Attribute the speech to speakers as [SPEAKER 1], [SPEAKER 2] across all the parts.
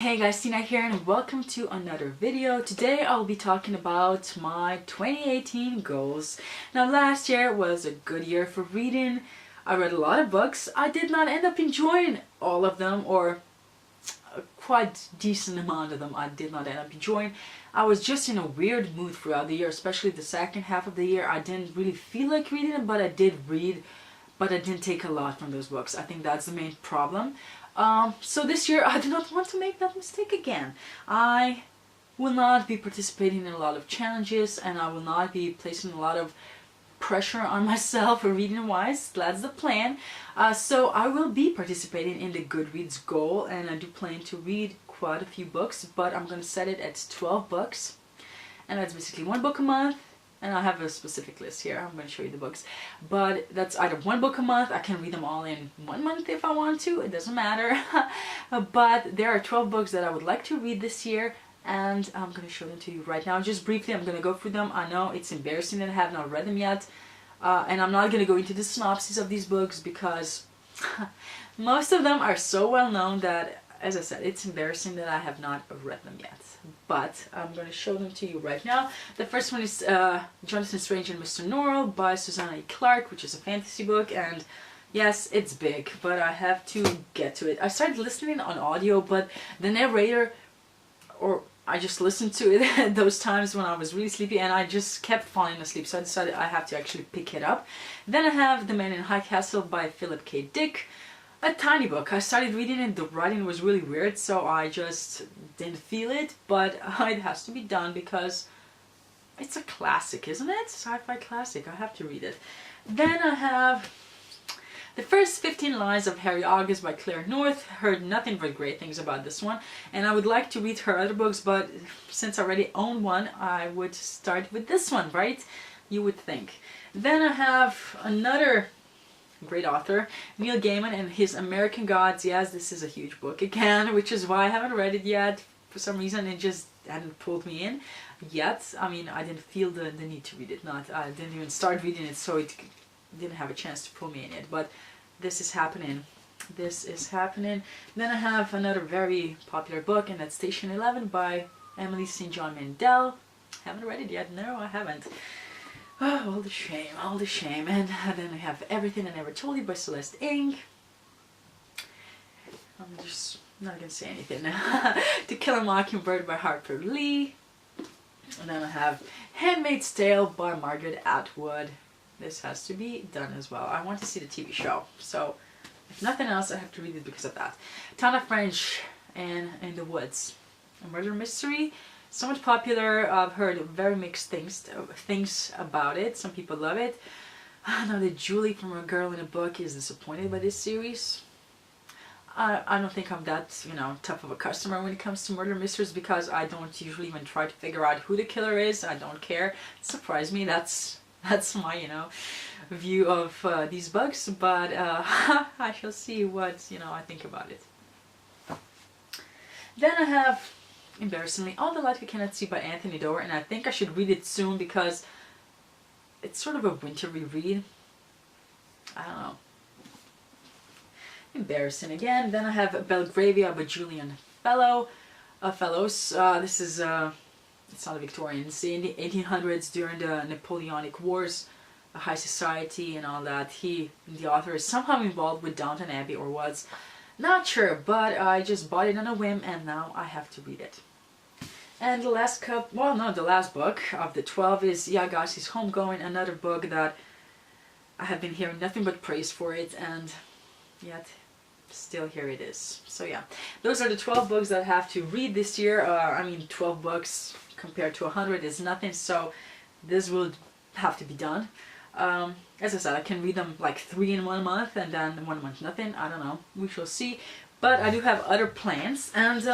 [SPEAKER 1] Hey guys, Tina here and welcome to another video. Today I'll be talking about my 2018 goals. Now last year was a good year for reading. I read a lot of books. I did not end up enjoying all of them, or a quite decent amount of them I did not end up enjoying. I was just in a weird mood throughout the year, especially the second half of the year. I didn't really feel like reading them, but I did read. But I didn't take a lot from those books. I think that's the main problem. So this year I do not want to make that mistake again. I will not be participating in a lot of challenges, and I will not be placing a lot of pressure on myself reading wise. That's the plan. So I will be participating in the Goodreads goal, and I do plan to read quite a few books, but I'm going to set it at 12 books. And that's basically one book a month. And I have a specific list here. I'm going to show you the books. But that's either one book a month. I can read them all in 1 month if I want to. It doesn't matter. But there are 12 books that I would like to read this year. And I'm going to show them to you right now. Just briefly, I'm going to go through them. I know it's embarrassing that I have not read them yet. And I'm not going to go into the synopsis of these books because most of them are so well known that, as I said, it's embarrassing that I have not read them yet. But I'm going to show them to you right now. The first one is Jonathan Strange and Mr. Norrell by Susanna E. Clarke, which is a fantasy book. And yes, it's big, but I have to get to it. I started listening on audio, but the narrator, or I just listened to it at those times when I was really sleepy, and I just kept falling asleep. So I decided I have to actually pick it up. Then I have The Man in High Castle by Philip K. Dick. A tiny book. I started reading it, the writing was really weird, so I just didn't feel it, but it has to be done because it's a classic, isn't it? Sci-fi classic. I have to read it. Then I have The First 15 Lies of Harry August by Claire North. Heard nothing but great things about this one, and I would like to read her other books, but since I already own one, I would start with this one, right? You would think. Then I have another great author, Neil Gaiman and his American Gods. Yes, this is a huge book again, which is why I haven't read it yet. For some reason, it just hadn't pulled me in yet. I mean, I didn't feel the need to read it. I didn't even start reading it, so it didn't have a chance to pull me in yet. But this is happening. This is happening. Then I have another very popular book, and that's Station 11 by Emily St. John Mandel. Haven't read it yet. No, I haven't. Oh, all the shame, all the shame. And then I have Everything I Never Told You by Celeste Ng. I'm just not gonna say anything. To Kill a Mockingbird by Harper Lee. And then I have Handmaid's Tale by Margaret Atwood. This has to be done as well. I want to see the TV show, so if nothing else, I have to read it because of that. Tana French and In the Woods, a murder mystery. So much popular. I've heard very mixed things about it. Some people love it. I know that Julie from A Girl in a Book is disappointed by this series. I don't think I'm that, tough of a customer when it comes to murder mysteries, because I don't usually even try to figure out who the killer is. I don't care. Surprise me. That's my, view of these books. But I shall see what, I think about it. Then I have, embarrassingly, All the Light We Cannot See by Anthony Doerr, and I think I should read it soon because it's sort of a wintry read. I don't know. Embarrassing again. Then I have Belgravia by Julian Fellows. This is, it's not a Victorian, it's in the 1800s during the Napoleonic Wars, high society and all that. The author, is somehow involved with Downton Abbey, or was. Not sure, but I just bought it on a whim, and now I have to read it. And the last the last book of the 12 is Yagassi's Homegoing, another book that I have been hearing nothing but praise for it, and yet still here it is. So yeah, those are the 12 books that I have to read this year. 12 books compared to 100 is nothing, so this will have to be done. As I said, I can read them like 3 in 1 month, and then 1 month nothing. I don't know. We shall see. But I do have other plans, and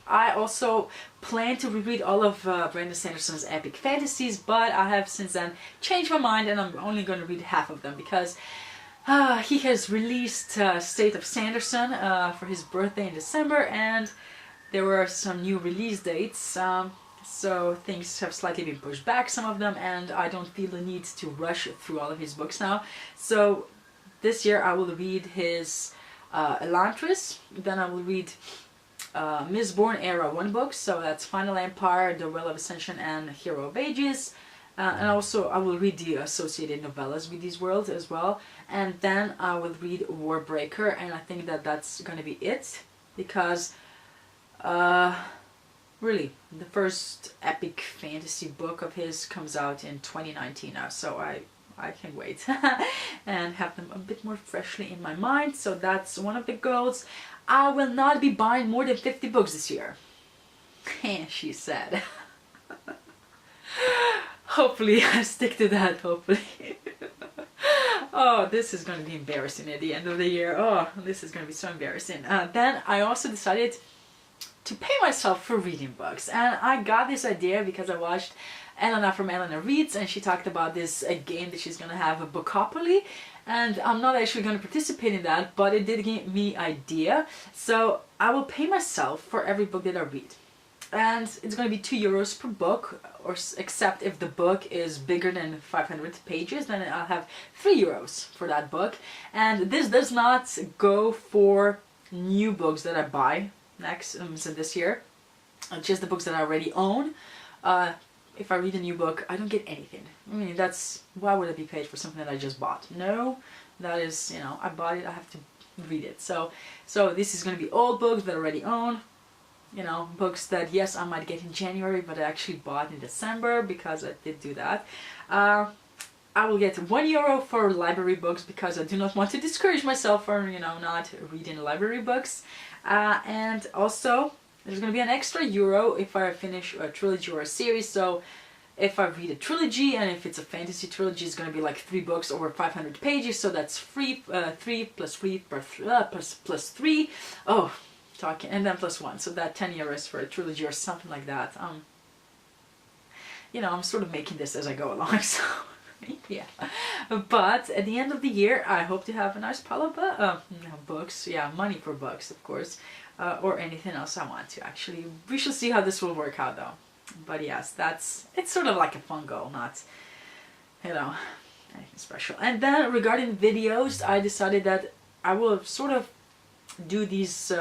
[SPEAKER 1] I also plan to reread all of Brandon Sanderson's epic fantasies, but I have since then changed my mind, and I'm only going to read half of them because he has released State of Sanderson for his birthday in December, and there were some new release dates. So things have slightly been pushed back, some of them, and I don't feel the need to rush through all of his books now. So this year I will read his Elantris, then I will read Mistborn Era 1 books, so that's Final Empire, The Well of Ascension, and Hero of Ages. And also I will read the associated novellas with these worlds as well. And then I will read Warbreaker, and I think that that's gonna be it, because really, the first epic fantasy book of his comes out in 2019 now, so I can wait and have them a bit more freshly in my mind. So that's one of the goals. I will not be buying more than 50 books this year, she said. Hopefully I stick to that, hopefully. Oh, this is going to be embarrassing at the end of the year. Oh, this is going to be so embarrassing. Then I also decided to pay myself for reading books, and I got this idea because I watched Elena from Elena Reads, and she talked about this game that she's gonna have, a Bookopoly, and I'm not actually gonna participate in that, but it did give me idea. So I will pay myself for every book that I read, and it's gonna be €2 per book, or except if the book is bigger than 500 pages, then I'll have €3 for that book. And this does not go for new books that I buy next so this year, just the books that I already own. If I read a new book, I don't get anything. I mean, that's, why would I be paid for something that I just bought? No, that is, you know, I bought it, I have to read it. So this is going to be old books that I already own, you know, books that, yes, I might get in January, but I actually bought in December, because I did do that. I will get €1 for library books, because I do not want to discourage myself from, you know, not reading library books. And also there's going to be an extra euro if I finish a trilogy or a series. So if I read a trilogy, and if it's a fantasy trilogy, it's going to be like 3 books over 500 pages, so that's 3 plus 3 plus 3, oh, talking, and then plus 1, so that €10 for a trilogy or something like that. You know, I'm sort of making this as I go along, so yeah. But at the end of the year, I hope to have a nice pile of books. Yeah, money for books, of course, or anything else I want to. Actually, we shall see how this will work out, though. But yes, it's sort of like a fun goal, not, you know, anything special. And then regarding videos, I decided that I will sort of do these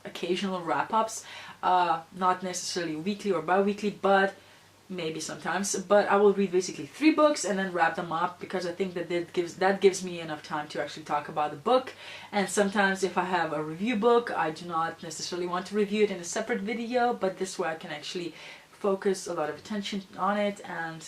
[SPEAKER 1] occasional wrap-ups, not necessarily weekly or bi-weekly, but maybe sometimes. But I will read basically 3 books and then wrap them up, because I think that gives me enough time to actually talk about the book. And sometimes if I have a review book, I do not necessarily want to review it in a separate video, but this way I can actually focus a lot of attention on it, and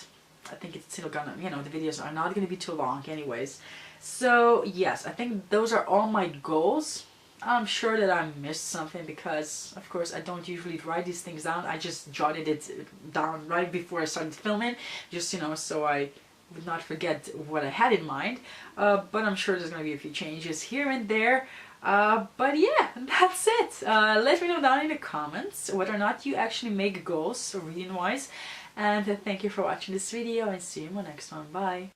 [SPEAKER 1] I think it's still gonna, you know, the videos are not gonna be too long anyways. So yes, I think those are all my goals. I'm sure that I missed something, because of course I don't usually write these things down. I just jotted it down right before I started filming, just, you know, so I would not forget what I had in mind. But I'm sure there's going to be a few changes here and there. But yeah, that's it. Let me know down in the comments whether or not you actually make goals reading wise. And thank you for watching this video, and see you in my next one. Bye.